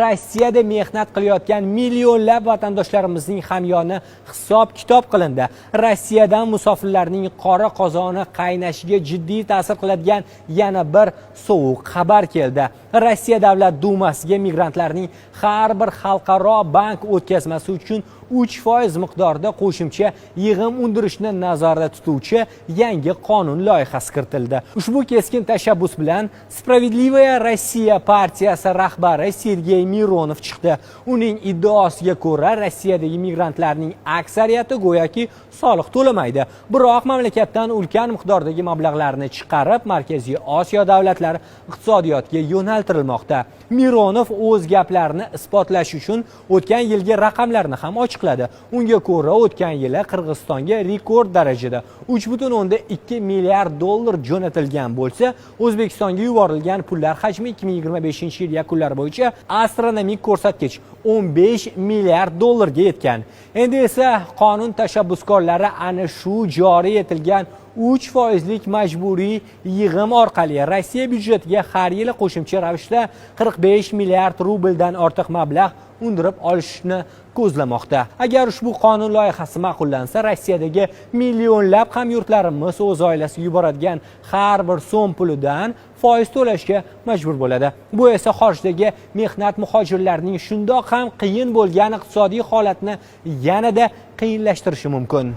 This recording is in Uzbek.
Rossiyada mehnat qilayotgan millionlab vatandoshlarimizning hamyoni hisob-kitob qilindi. Rossiyadan musofirlarning qora qozoni qaynashiga jiddiy ta'sir qiladigan yana bir sovuq xabar keldi. Rossiya Davlat dumasiga migrantlarning har bir xalqaro bank o'tkazmasi uchun 3% miqdorida qo'shimcha yig'im undirishni nazarda tutuvchi yangi qonun loyihasi kiritildi. Ushbu keskin tashabbus bilan Spravedlivaya Rossiya partiyasi rahbari Sergey Mironov chiqdi. Uning iddaosiga ko'ra, Rossiyadagi migrantlarning aksariyati go'yoki soliq to'lamaydi. Biroq mamlakatdan ulkan miqdordagi mablag'larni chiqarib, Markaziy Osiyo davlatlari iqtisodiyotga yo'naltirilmoqda. Mironov o'z gaplarini isbotlash uchun o'tgan yilgi raqamlarni ham ochiqladi. Unga ko'ra, o'tgan yili Qirg'izistonga rekord darajada 3,2 milliard dollar jo'natilgan bo'lsa, O'zbekistonga yuborilgan pullar hajmi 2025-yil yakunlari bo'yicha astronomik ko'rsatkich 15 milliard dollarga yetgan. Endi esa qonun tashabbuskorlari ana shu joriy etilgan 3% majburiy yig'im orqali Rossiya byudjetiga har yili qo'shimcha ravishda 45 milliard rubldan ortiq mablag' undirib olishni ko'zlamoqda. Agar ushbu qonun loyihasi ma'qullansa, Rossiyadagi millionlab hamyurtlarimiz o'z oilasiga yuboradigan har bir so'm pulidan foiz to'lashga majbur bo'ladi. Bu esa xorijdagi mehnat muhojirlarining shundoq ham qiyin bo'lgan iqtisodiy holatni yanada qiyinlashtirishi mumkin.